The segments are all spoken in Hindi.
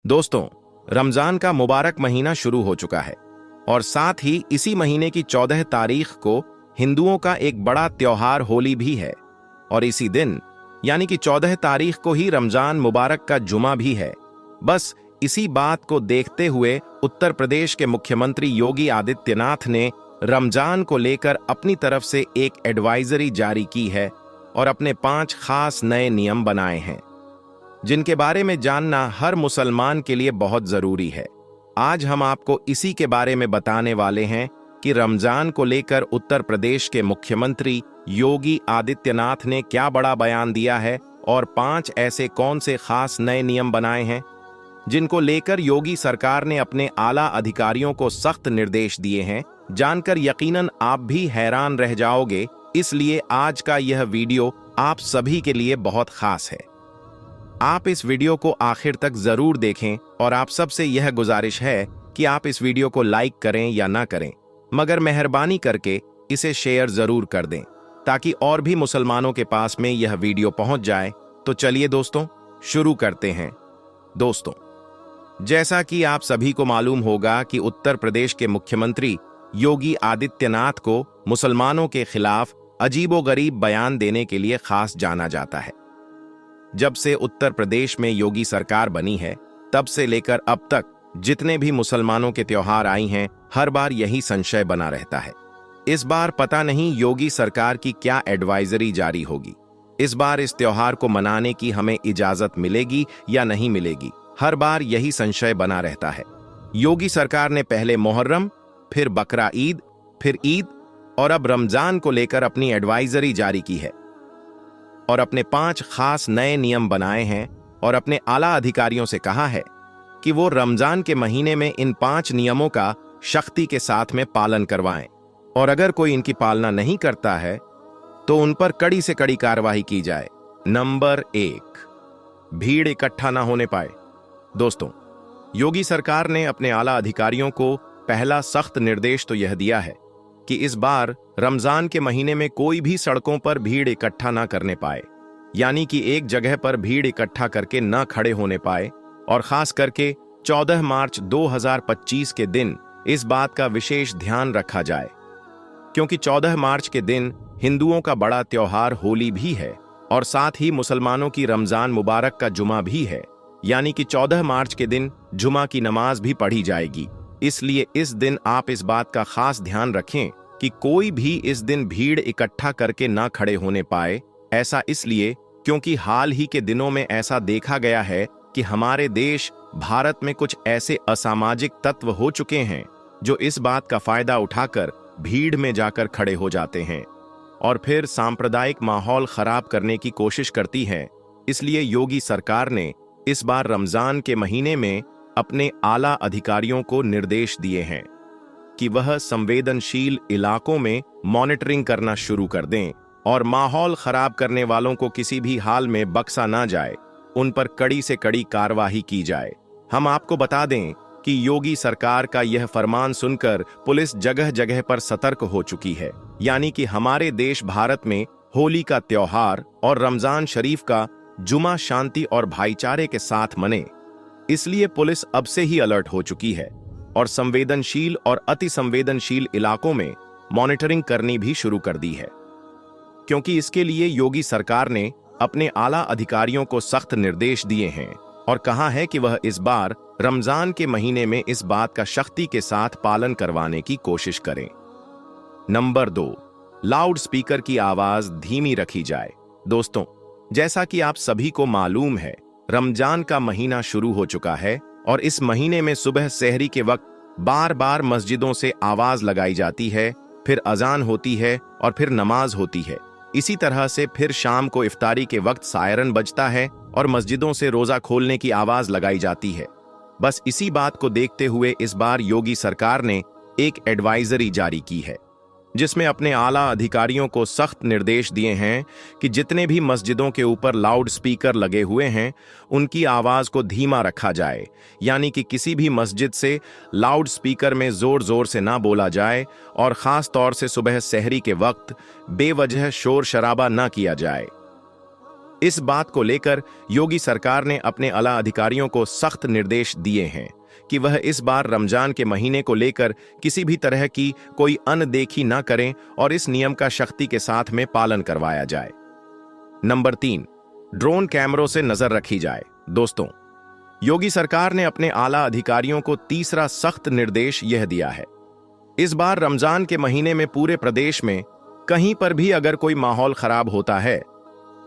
दोस्तों, रमजान का मुबारक महीना शुरू हो चुका है और साथ ही इसी महीने की 14 तारीख को हिंदुओं का एक बड़ा त्योहार होली भी है और इसी दिन यानी कि 14 तारीख को ही रमजान मुबारक का जुमा भी है। बस इसी बात को देखते हुए उत्तर प्रदेश के मुख्यमंत्री योगी आदित्यनाथ ने रमजान को लेकर अपनी तरफ से एक एडवाइजरी जारी की है और अपने 5 खास नए नियम बनाए हैं जिनके बारे में जानना हर मुसलमान के लिए बहुत जरूरी है। आज हम आपको इसी के बारे में बताने वाले हैं कि रमजान को लेकर उत्तर प्रदेश के मुख्यमंत्री योगी आदित्यनाथ ने क्या बड़ा बयान दिया है और 5 ऐसे कौन से खास नए नियम बनाए हैं जिनको लेकर योगी सरकार ने अपने आला अधिकारियों को सख्त निर्देश दिए हैं। जानकर यकीनन आप भी हैरान रह जाओगे, इसलिए आज का यह वीडियो आप सभी के लिए बहुत खास है। आप इस वीडियो को आखिर तक जरूर देखें और आप सबसे यह गुजारिश है कि आप इस वीडियो को लाइक करें या ना करें, मगर मेहरबानी करके इसे शेयर जरूर कर दें ताकि और भी मुसलमानों के पास में यह वीडियो पहुंच जाए। तो चलिए दोस्तों, शुरू करते हैं। दोस्तों, जैसा कि आप सभी को मालूम होगा कि उत्तर प्रदेश के मुख्यमंत्री योगी आदित्यनाथ को मुसलमानों के खिलाफ अजीबोगरीब बयान देने के लिए खास जाना जाता है। जब से उत्तर प्रदेश में योगी सरकार बनी है, तब से लेकर अब तक जितने भी मुसलमानों के त्योहार आई हैं, हर बार यही संशय बना रहता है। इस बार पता नहीं योगी सरकार की क्या एडवाइजरी जारी होगी। इस बार इस त्योहार को मनाने की हमें इजाजत मिलेगी या नहीं मिलेगी, हर बार यही संशय बना रहता है। योगी सरकार ने पहले मुहर्रम, फिर बकरा ईद, फिर ईद और अब रमजान को लेकर अपनी एडवाइजरी जारी की है और अपने 5 खास नए नियम बनाए हैं और अपने आला अधिकारियों से कहा है कि वो रमजान के महीने में इन 5 नियमों का सख्ती के साथ में पालन करवाएं और अगर कोई इनकी पालना नहीं करता है तो उन पर कड़ी से कड़ी कार्रवाई की जाए। नंबर 1, भीड़ इकट्ठा ना होने पाए। दोस्तों, योगी सरकार ने अपने आला अधिकारियों को पहला सख्त निर्देश तो यह दिया है कि इस बार रमजान के महीने में कोई भी सड़कों पर भीड़ इकट्ठा ना करने पाए, यानी कि एक जगह पर भीड़ इकट्ठा करके न खड़े होने पाए। और खास करके 14 मार्च 2025 के दिन इस बात का विशेष ध्यान रखा जाए, क्योंकि 14 मार्च के दिन हिंदुओं का बड़ा त्योहार होली भी है और साथ ही मुसलमानों की रमजान मुबारक का जुमा भी है, यानी कि 14 मार्च के दिन जुमा की नमाज भी पढ़ी जाएगी। इसलिए इस दिन आप इस बात का खास ध्यान रखें कि कोई भी इस दिन भीड़ इकट्ठा करके ना खड़े होने पाए। ऐसा इसलिए क्योंकि हाल ही के दिनों में ऐसा देखा गया है कि हमारे देश भारत में कुछ ऐसे असामाजिक तत्व हो चुके हैं जो इस बात का फायदा उठाकर भीड़ में जाकर खड़े हो जाते हैं और फिर सांप्रदायिक माहौल खराब करने की कोशिश करती है। इसलिए योगी सरकार ने इस बार रमजान के महीने में अपने आला अधिकारियों को निर्देश दिए हैं कि वह संवेदनशील इलाकों में मॉनिटरिंग करना शुरू कर दें और माहौल खराब करने वालों को किसी भी हाल में बख्शा ना जाए, उन पर कड़ी से कड़ी कार्रवाई की जाए। हम आपको बता दें कि योगी सरकार का यह फरमान सुनकर पुलिस जगह जगह पर सतर्क हो चुकी है, यानी कि हमारे देश भारत में होली का त्योहार और रमजान शरीफ का जुमा शांति और भाईचारे के साथ मने। इसलिए पुलिस अब से ही अलर्ट हो चुकी है और संवेदनशील और अति संवेदनशील इलाकों में मॉनिटरिंग करनी भी शुरू कर दी है, क्योंकि इसके लिए योगी सरकार ने अपने आला अधिकारियों को सख्त निर्देश दिए हैं और कहा है कि वह इस बार रमजान के महीने में इस बात का सख्ती के साथ पालन करवाने की कोशिश करें। नंबर 2, लाउड स्पीकर की आवाज धीमी रखी जाए। दोस्तों, जैसा कि आप सभी को मालूम है, रमजान का महीना शुरू हो चुका है और इस महीने में सुबह सहरी के वक्त बार बार मस्जिदों से आवाज लगाई जाती है, फिर अजान होती है और फिर नमाज होती है। इसी तरह से फिर शाम को इफ्तारी के वक्त सायरन बजता है और मस्जिदों से रोजा खोलने की आवाज लगाई जाती है। बस इसी बात को देखते हुए इस बार योगी सरकार ने एक एडवाइजरी जारी की है जिसमें अपने आला अधिकारियों को सख्त निर्देश दिए हैं कि जितने भी मस्जिदों के ऊपर लाउड स्पीकर लगे हुए हैं उनकी आवाज को धीमा रखा जाए, यानी कि किसी भी मस्जिद से लाउड स्पीकर में जोर जोर से ना बोला जाए और खास तौर से सुबह सहरी के वक्त बेवजह शोर शराबा ना किया जाए। इस बात को लेकर योगी सरकार ने अपने आला अधिकारियों को सख्त निर्देश दिए हैं कि वह इस बार रमजान के महीने को लेकर किसी भी तरह की कोई अनदेखी न करें और इस नियम का सख्ती के साथ में पालन करवाया जाए। नंबर 3, ड्रोन कैमरों से नजर रखी जाए। दोस्तों, योगी सरकार ने अपने आला अधिकारियों को तीसरा सख्त निर्देश यह दिया है। इस बार रमजान के महीने में पूरे प्रदेश में कहीं पर भी अगर कोई माहौल खराब होता है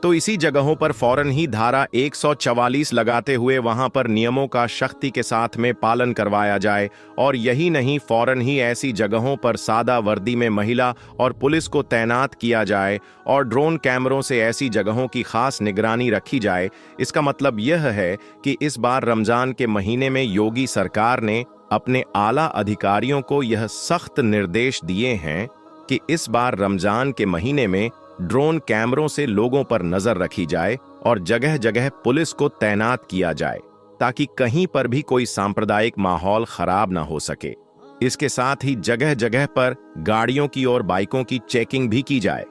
तो इसी जगहों पर फौरन ही धारा 144 लगाते हुए वहां पर नियमों का सख्ती के साथ में पालन करवाया जाए। और यही नहीं, फौरन ही ऐसी जगहों पर सादा वर्दी में महिला और पुलिस को तैनात किया जाए और ड्रोन कैमरों से ऐसी जगहों की खास निगरानी रखी जाए। इसका मतलब यह है कि इस बार रमजान के महीने में योगी सरकार ने अपने आला अधिकारियों को यह सख्त निर्देश दिए हैं कि इस बार रमजान के महीने में ड्रोन कैमरों से लोगों पर नजर रखी जाए और जगह जगह पुलिस को तैनात किया जाए ताकि कहीं पर भी कोई सांप्रदायिक माहौल खराब ना हो सके। इसके साथ ही जगह जगह पर गाड़ियों की और बाइकों की चेकिंग भी की जाए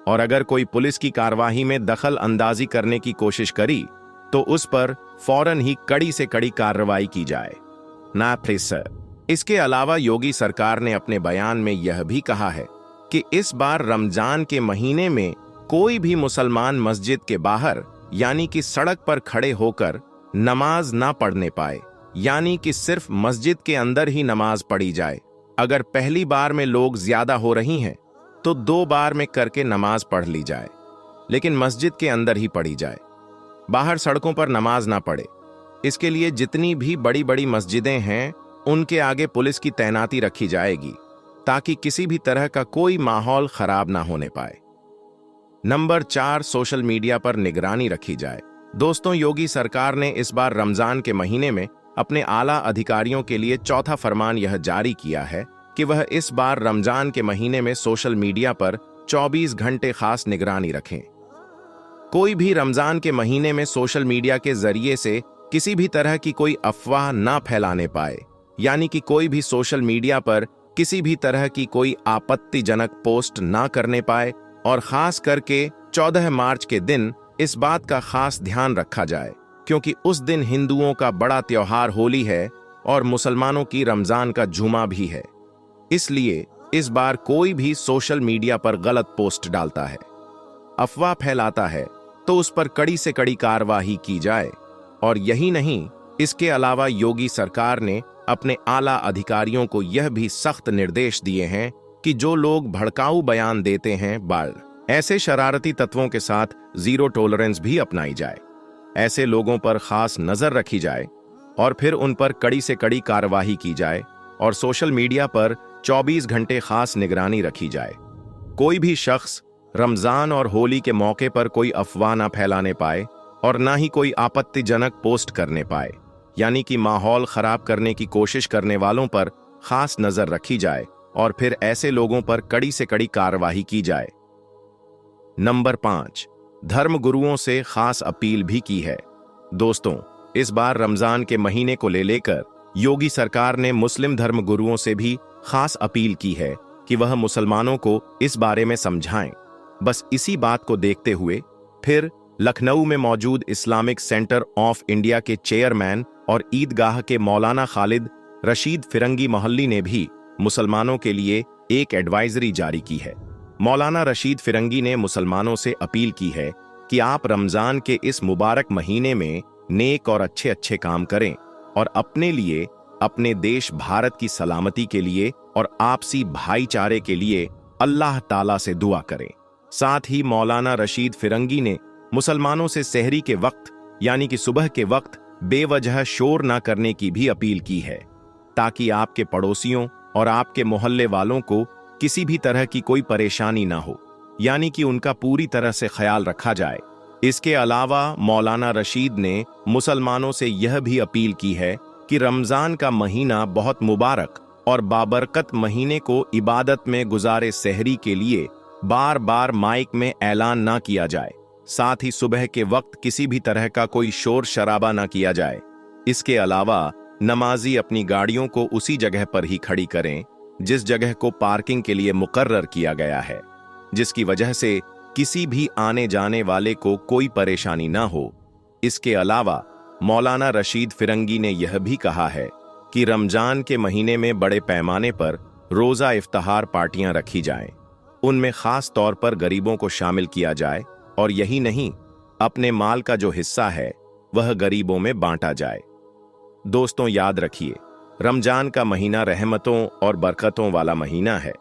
और अगर कोई पुलिस की कार्यवाही में दखल अंदाजी करने की कोशिश करी तो उस पर फौरन ही कड़ी से कड़ी कार्रवाई की जाए। ना प्लीज सर। इसके अलावा योगी सरकार ने अपने बयान में यह भी कहा है कि इस बार रमजान के महीने में कोई भी मुसलमान मस्जिद के बाहर यानी कि सड़क पर खड़े होकर नमाज ना पढ़ने पाए, यानी कि सिर्फ मस्जिद के अंदर ही नमाज पढ़ी जाए। अगर पहली बार में लोग ज्यादा हो रही हैं तो 2 बार में करके नमाज पढ़ ली जाए, लेकिन मस्जिद के अंदर ही पढ़ी जाए, बाहर सड़कों पर नमाज ना पढ़े। इसके लिए जितनी भी बड़ी बड़ी मस्जिदें हैं उनके आगे पुलिस की तैनाती रखी जाएगी ताकि किसी भी तरह का कोई माहौल खराब ना होने पाए। नंबर 4, सोशल मीडिया पर निगरानी रखी जाए। दोस्तों, योगी सरकार ने इस बार रमजान के महीने में अपने आला अधिकारियों के लिए चौथा फरमान यह जारी किया है कि वह इस बार रमजान के महीने में सोशल मीडिया पर 24 घंटे खास निगरानी रखें। कोई भी रमजान के महीने में सोशल मीडिया के जरिए से किसी भी तरह की कोई अफवाह ना फैलाने पाए, यानी कि कोई भी सोशल मीडिया पर किसी भी तरह की कोई आपत्तिजनक पोस्ट ना करने पाए। और खास करके 14 मार्च के दिन इस बात का खास ध्यान रखा जाए क्योंकि उस दिन हिंदुओं का बड़ा त्योहार होली है और मुसलमानों की रमजान का जुमा भी है। इसलिए इस बार कोई भी सोशल मीडिया पर गलत पोस्ट डालता है, अफवाह फैलाता है तो उस पर कड़ी से कड़ी कार्रवाई की जाए। और यही नहीं, इसके अलावा योगी सरकार ने अपने आला अधिकारियों को यह भी सख्त निर्देश दिए हैं कि जो लोग भड़काऊ बयान देते हैं ऐसे शरारती तत्वों के साथ जीरो टॉलरेंस भी अपनाई जाए। ऐसे लोगों पर खास नजर रखी जाए और फिर उन पर कड़ी से कड़ी कार्रवाई की जाए और सोशल मीडिया पर 24 घंटे खास निगरानी रखी जाए। कोई भी शख्स रमजान और होली के मौके पर कोई अफवाह ना फैलाने पाए और ना ही कोई आपत्तिजनक पोस्ट करने पाए, यानी कि माहौल खराब करने की कोशिश करने वालों पर खास नजर रखी जाए और फिर ऐसे लोगों पर कड़ी से कड़ी कार्रवाई की जाए। नंबर 5, धर्म गुरुओं से खास अपील भी की है। दोस्तों, इस बार रमजान के महीने को लेकर योगी सरकार ने मुस्लिम धर्म गुरुओं से भी खास अपील की है कि वह मुसलमानों को इस बारे में समझाएं। बस इसी बात को देखते हुए फिर लखनऊ में मौजूद इस्लामिक सेंटर ऑफ इंडिया के चेयरमैन और ईदगाह के मौलाना खालिद रशीद फिरंगी मोहल्ली ने भी मुसलमानों के लिए एक एडवाइजरी जारी की है। मौलाना रशीद फिरंगी ने मुसलमानों से अपील की है कि आप रमजान के इस मुबारक महीने में नेक और अच्छे अच्छे काम करें और अपने लिए, अपने देश भारत की सलामती के लिए और आपसी भाईचारे के लिए अल्लाह ताला से दुआ करें। साथ ही मौलाना रशीद फिरंगी ने मुसलमानों से सहरी के वक्त यानी कि सुबह के वक्त बेवजह शोर ना करने की भी अपील की है ताकि आपके पड़ोसियों और आपके मोहल्ले वालों को किसी भी तरह की कोई परेशानी ना हो, यानी कि उनका पूरी तरह से ख्याल रखा जाए। इसके अलावा मौलाना रशीद ने मुसलमानों से यह भी अपील की है कि रमजान का महीना बहुत मुबारक और बाबरकत महीने को इबादत में गुजारे सहरी के लिए बार बार माइक में ऐलान ना किया जाए। साथ ही सुबह के वक्त किसी भी तरह का कोई शोर शराबा ना किया जाए। इसके अलावा नमाजी अपनी गाड़ियों को उसी जगह पर ही खड़ी करें जिस जगह को पार्किंग के लिए मुकर्रर किया गया है, जिसकी वजह से किसी भी आने जाने वाले को कोई परेशानी ना हो। इसके अलावा मौलाना रशीद फिरंगी ने यह भी कहा है कि रमजान के महीने में बड़े पैमाने पर रोजा इफ्तार पार्टियां रखी जाएं। उनमें खास तौर पर गरीबों को शामिल किया जाए और यही नहीं, अपने माल का जो हिस्सा है वह गरीबों में बांटा जाए। दोस्तों, याद रखिए, रमजान का महीना रहमतों और बरकतों वाला महीना है।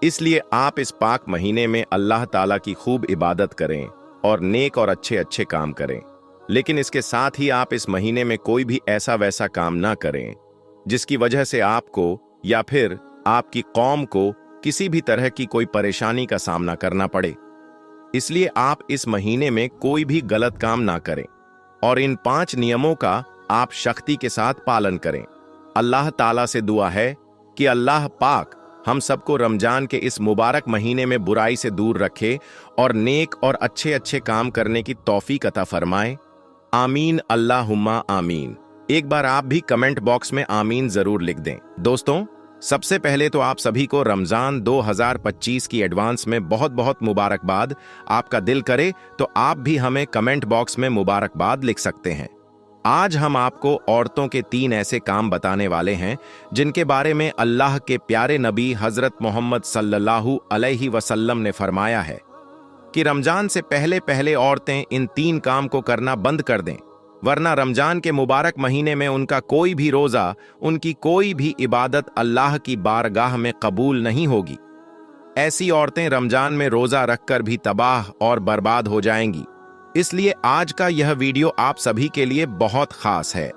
इसलिए आप इस पाक महीने में अल्लाह ताला की खूब इबादत करें और नेक और अच्छे अच्छे काम करें। लेकिन इसके साथ ही आप इस महीने में कोई भी ऐसा वैसा काम ना करें जिसकी वजह से आपको या फिर आपकी कौम को किसी भी तरह की कोई परेशानी का सामना करना पड़े। इसलिए आप इस महीने में कोई भी गलत काम ना करें और इन 5 नियमों का आप सख्ती के साथ पालन करें। अल्लाह ताला से दुआ है कि अल्लाह पाक हम सबको रमजान के इस मुबारक महीने में बुराई से दूर रखे और नेक और अच्छे अच्छे काम करने की तौफीक अता फरमाए। आमीन, अल्लाहुम्मा आमीन। एक बार आप भी कमेंट बॉक्स में आमीन जरूर लिख दें। दोस्तों, सबसे पहले तो आप सभी को रमजान 2025 की एडवांस में बहुत बहुत मुबारकबाद। आपका दिल करे तो आप भी हमें कमेंट बॉक्स में मुबारकबाद लिख सकते हैं। आज हम आपको औरतों के 3 ऐसे काम बताने वाले हैं जिनके बारे में अल्लाह के प्यारे नबी हजरत मोहम्मद सल्लल्लाहु अलैहि वसल्लम ने फरमाया है कि रमजान से पहले पहले औरतें इन 3 काम को करना बंद कर दें, वरना रमजान के मुबारक महीने में उनका कोई भी रोजा, उनकी कोई भी इबादत अल्लाह की बारगाह में कबूल नहीं होगी। ऐसी औरतें रमजान में रोजा रखकर भी तबाह और बर्बाद हो जाएंगी। इसलिए आज का यह वीडियो आप सभी के लिए बहुत खास है।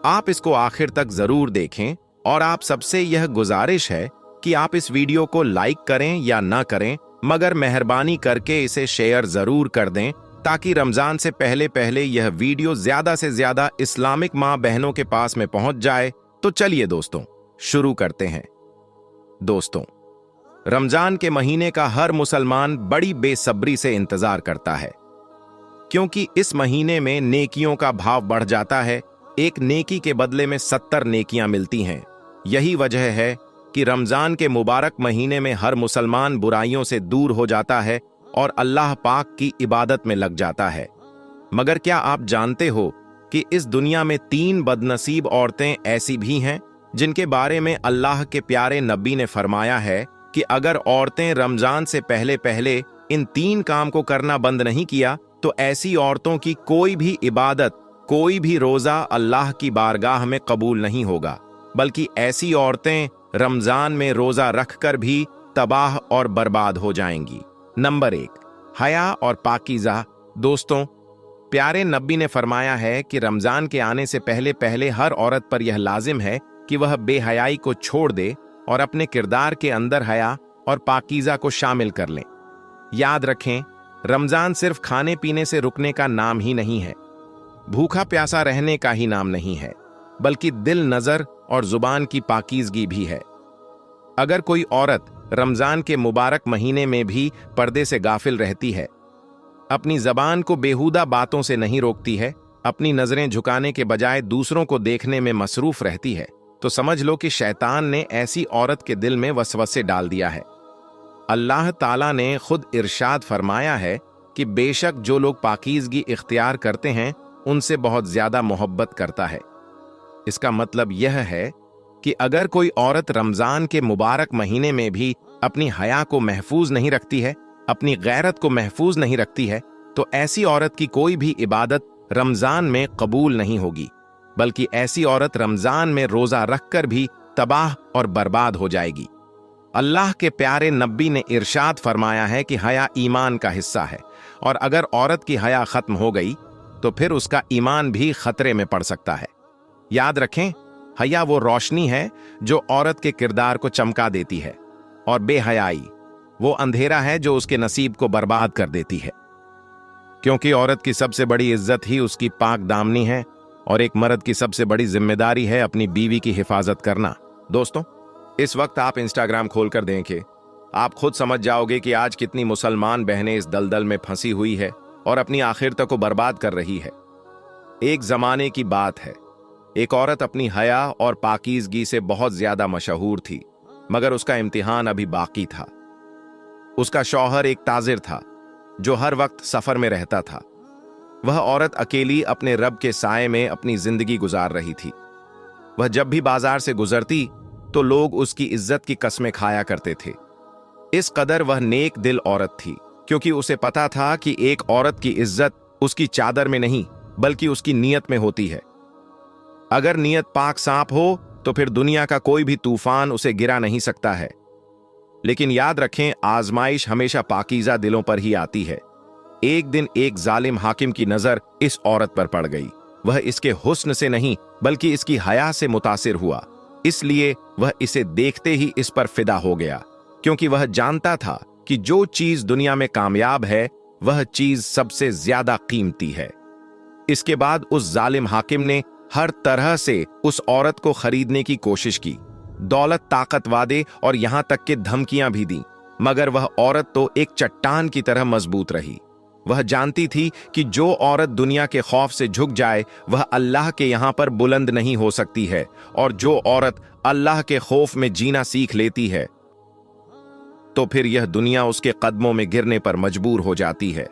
आप इसको आखिर तक जरूर देखें और आप सबसे यह गुजारिश है कि आप इस वीडियो को लाइक करें या ना करें, मगर मेहरबानी करके इसे शेयर जरूर कर दें ताकि रमजान से पहले पहले यह वीडियो ज्यादा से ज्यादा इस्लामिक माँ बहनों के पास में पहुंच जाए। तो चलिए दोस्तों, शुरू करते हैं। दोस्तों, रमजान के महीने का हर मुसलमान बड़ी बेसब्री से इंतजार करता है, क्योंकि इस महीने में नेकियों का भाव बढ़ जाता है। एक नेकी के बदले में 70 नेकियां मिलती हैं। यही वजह है कि रमजान के मुबारक महीने में हर मुसलमान बुराइयों से दूर हो जाता है और अल्लाह पाक की इबादत में लग जाता है। मगर क्या आप जानते हो कि इस दुनिया में 3 बदनसीब औरतें ऐसी भी हैं जिनके बारे में अल्लाह के प्यारे नबी ने फरमाया है कि अगर औरतें रमजान से पहले पहले इन 3 काम को करना बंद नहीं किया तो ऐसी औरतों की कोई भी इबादत, कोई भी रोजा अल्लाह की बारगाह में कबूल नहीं होगा, बल्कि ऐसी औरतें रमजान में रोजा रखकर भी तबाह और बर्बाद हो जाएंगी। नंबर 1, हया और पाकीज़ा। दोस्तों, प्यारे नबी ने फरमाया है कि रमजान के आने से पहले पहले हर औरत पर यह लाजिम है कि वह बेहयाई को छोड़ दे और अपने किरदार के अंदर हया और पाकीज़ा को शामिल कर लें। याद रखें, रमजान सिर्फ खाने पीने से रुकने का नाम ही नहीं है, भूखा प्यासा रहने का ही नाम नहीं है, बल्कि दिल, नजर और जुबान की पाकीज़गी भी है। अगर कोई औरत रमजान के मुबारक महीने में भी पर्दे से गाफिल रहती है, अपनी जबान को बेहुदा बातों से नहीं रोकती है, अपनी नजरें झुकाने के बजाय दूसरों को देखने में मसरूफ रहती है, तो समझ लो कि शैतान ने ऐसी औरत के दिल में वसवसे डाल दिया है। अल्लाह ताला ने खुद इरशाद फरमाया है कि बेशक जो लोग पाकीज़गी इख्तियार करते हैं उनसे बहुत ज्यादा मोहब्बत करता है। इसका मतलब यह है कि अगर कोई औरत रमजान के मुबारक महीने में भी अपनी हया को महफूज नहीं रखती है, अपनी गैरत को महफूज नहीं रखती है, तो ऐसी औरत की कोई भी इबादत रमजान में कबूल नहीं होगी, बल्कि ऐसी औरत रमजान में रोजा रखकर भी तबाह और बर्बाद हो जाएगी। अल्लाह के प्यारे नबी ने इरशाद फरमाया है कि हया ईमान का हिस्सा है और अगर औरत की हया खत्म हो गई तो फिर उसका ईमान भी खतरे में पड़ सकता है। याद रखें, हया वो रोशनी है जो औरत के किरदार को चमका देती है और बेहयाई वो अंधेरा है जो उसके नसीब को बर्बाद कर देती है। क्योंकि औरत की सबसे बड़ी इज्जत ही उसकी पाक दामनी है और एक मर्द की सबसे बड़ी जिम्मेदारी है अपनी बीवी की हिफाजत करना। दोस्तों, इस वक्त आप इंस्टाग्राम खोलकर देखें, आप खुद समझ जाओगे कि आज कितनी मुसलमान बहनें इस दलदल में फंसी हुई है और अपनी आखिरत को बर्बाद कर रही है। एक जमाने की बात है, एक औरत अपनी हया और पाकीज़गी से बहुत ज्यादा मशहूर थी, मगर उसका इम्तिहान अभी बाकी था। उसका शौहर एक ताजिर था जो हर वक्त सफर में रहता था। वह औरत अकेली अपने रब के साए में अपनी जिंदगी गुजार रही थी। वह जब भी बाजार से गुजरती तो लोग उसकी इज्जत की कस्में खाया करते थे। इस कदर वह नेक दिल औरत थी, क्योंकि उसे पता था कि एक औरत की इज्जत उसकी चादर में नहीं बल्कि उसकी नीयत में होती है। अगर नीयत पाक साफ हो तो फिर दुनिया का कोई भी तूफान उसे गिरा नहीं सकता है। लेकिन याद रखें, आजमाइश हमेशा पाकीज़ा दिलों पर ही आती है। एक दिन एक जालिम हाकिम की नजर इस औरत पर पड़ गई। वह इसके हुस्न से नहीं बल्कि इसकी हया से मुतासिर हुआ, इसलिए वह इसे देखते ही इस पर फिदा हो गया, क्योंकि वह जानता था कि जो चीज दुनिया में कामयाब है वह चीज सबसे ज्यादा कीमती है। इसके बाद उस जालिम हाकिम ने हर तरह से उस औरत को खरीदने की कोशिश की। दौलत, ताकत, वादे और यहां तक कि धमकियां भी दी, मगर वह औरत तो एक चट्टान की तरह मजबूत रही। वह जानती थी कि जो औरत दुनिया के खौफ से झुक जाए वह अल्लाह के यहां पर बुलंद नहीं हो सकती है, और जो औरत अल्लाह के खौफ में जीना सीख लेती है तो फिर यह दुनिया उसके कदमों में गिरने पर मजबूर हो जाती है।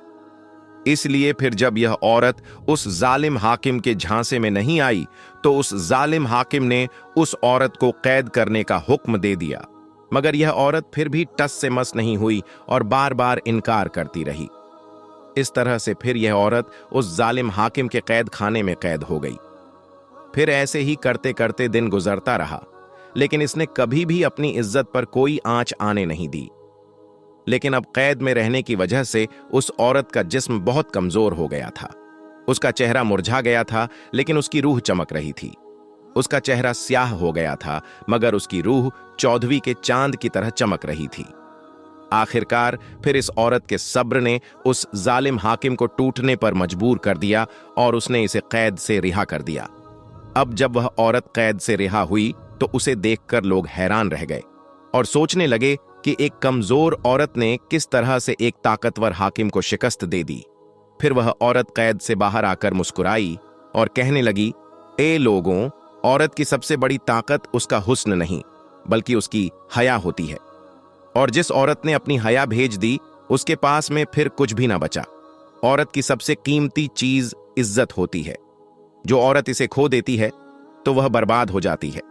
इसलिए फिर जब यह औरत उस जालिम हाकिम के झांसे में नहीं आई तो उस जालिम हाकिम ने उस औरत को कैद करने का हुक्म दे दिया, मगर यह औरत फिर भी टस से मस नहीं हुई और बार बार इनकार करती रही। इस तरह से फिर यह औरत उस जालिम हाकिम के कैद खाने में कैद हो गई। फिर ऐसे ही करते करते दिन गुजरता रहा, लेकिन इसने कभी भी अपनी इज्जत पर कोई आंच आने नहीं दी। लेकिन अब कैद में रहने की वजह से उस औरत का जिस्म बहुत कमजोर हो गया था। उसका चेहरा मुरझा गया था, लेकिन उसकी रूह चमक रही थी। उसका चेहरा स्याह हो गया था, मगर उसकी रूह 14वीं के चांद की तरह चमक रही थी। आखिरकार फिर इस औरत के सब्र ने उस जालिम हाकिम को टूटने पर मजबूर कर दिया और उसने इसे कैद से रिहा कर दिया। अब जब वह औरत कैद से रिहा हुई तो उसे देखकर लोग हैरान रह गए और सोचने लगे कि एक कमजोर औरत ने किस तरह से एक ताकतवर हाकिम को शिकस्त दे दी। फिर वह औरत कैद से बाहर आकर मुस्कुराई और कहने लगी, ए लोगों, औरत की सबसे बड़ी ताकत उसका हुस्न नहीं बल्कि उसकी हया होती है, और जिस औरत ने अपनी हया भेज दी उसके पास में फिर कुछ भी ना बचा। औरत की सबसे कीमती चीज इज्जत होती है। जो औरत इसे खो देती है तो वह बर्बाद हो जाती है,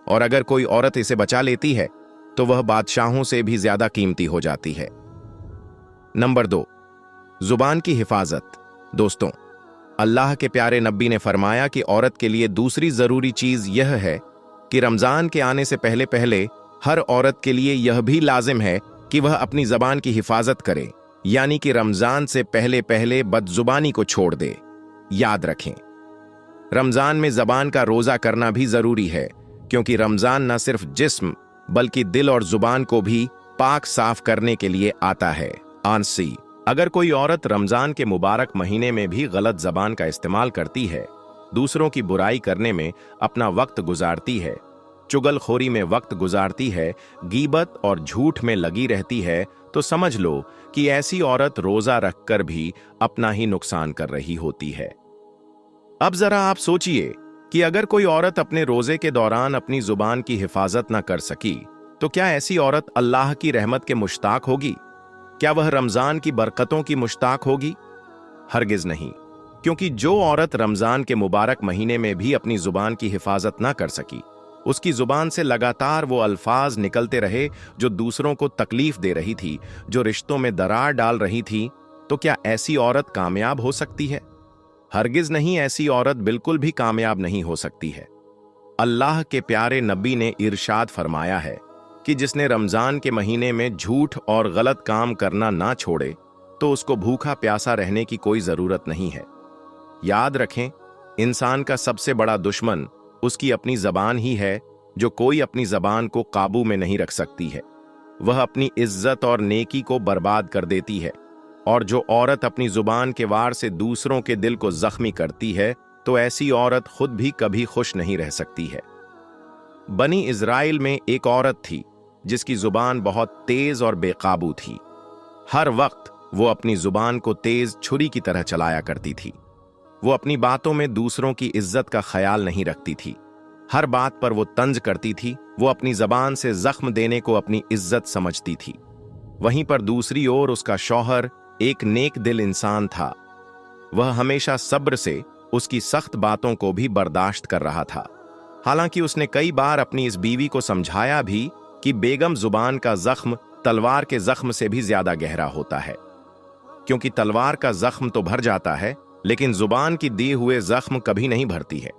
और अगर कोई औरत इसे बचा लेती है तो वह बादशाहों से भी ज्यादा कीमती हो जाती है। नंबर 2, जुबान की हिफाजत। दोस्तों, अल्लाह के प्यारे नबी ने फरमाया कि औरत के लिए दूसरी जरूरी चीज यह है कि रमजान के आने से पहले पहले हर औरत के लिए यह भी लाजिम है कि वह अपनी जबान की हिफाजत करे, यानी कि रमजान से पहले पहले बदजुबानी को छोड़ दे। याद रखें, रमजान में जबान का रोजा करना भी जरूरी है, क्योंकि रमजान न सिर्फ जिस्म बल्कि दिल और जुबान को भी पाक साफ करने के लिए आता है। आंसी, अगर कोई औरत रमजान के मुबारक महीने में भी गलत जबान का इस्तेमाल करती है, दूसरों की बुराई करने में अपना वक्त गुजारती है, चुगलखोरी में वक्त गुजारती है, गीबत और झूठ में लगी रहती है, तो समझ लो कि ऐसी औरत रोजा रखकर भी अपना ही नुकसान कर रही होती है। अब जरा आप सोचिए कि अगर कोई औरत अपने रोजे के दौरान अपनी जुबान की हिफाजत ना कर सकी तो क्या ऐसी औरत अल्लाह की रहमत के मुश्ताक होगी? क्या वह रमजान की बरकतों की मुश्ताक होगी? हरगिज नहीं, क्योंकि जो औरत रमजान के मुबारक महीने में भी अपनी जुबान की हिफाजत ना कर सकी, उसकी जुबान से लगातार वो अल्फाज निकलते रहे जो दूसरों को तकलीफ दे रही थी, जो रिश्तों में दरार डाल रही थी, तो क्या ऐसी औरत कामयाब हो सकती है? हरगिज नहीं, ऐसी औरत बिल्कुल भी कामयाब नहीं हो सकती है। अल्लाह के प्यारे नबी ने इरशाद फरमाया है कि जिसने रमजान के महीने में झूठ और गलत काम करना ना छोड़े तो उसको भूखा प्यासा रहने की कोई जरूरत नहीं है। याद रखें, इंसान का सबसे बड़ा दुश्मन उसकी अपनी जबान ही है, जो कोई अपनी जबान को काबू में नहीं रख सकती है। वह अपनी इज्जत और नेकी को बर्बाद कर देती है, और जो औरत अपनी जुबान के वार से दूसरों के दिल को जख्मी करती है तो ऐसी औरत खुद भी कभी खुश नहीं रह सकती है। बनी इज़राइल में एक औरत थी जिसकी जुबान बहुत तेज और बेकाबू थी। हर वक्त वो अपनी जुबान को तेज छुरी की तरह चलाया करती थी। वो अपनी बातों में दूसरों की इज्जत का ख्याल नहीं रखती थी। हर बात पर वो तंज करती थी। वो अपनी जबान से जख्म देने को अपनी इज्जत समझती थी। वहीं पर दूसरी ओर उसका शौहर एक नेक दिल इंसान था। वह हमेशा सब्र से उसकी सख्त बातों को भी बर्दाश्त कर रहा था। हालांकि उसने कई बार अपनी इस बीवी को समझाया भी कि बेगम जुबान का जख्म तलवार के जख्म से भी ज्यादा गहरा होता है, क्योंकि तलवार का जख्म तो भर जाता है लेकिन जुबान की दिए हुए जख्म कभी नहीं भरती है।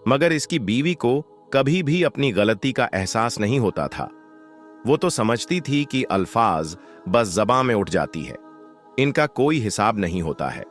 मगर इसकी बीवी को कभी भी अपनी गलती का एहसास नहीं होता था। वो तो समझती थी कि अल्फाज बस ज़बां में उठ जाती है, इनका कोई हिसाब नहीं होता है।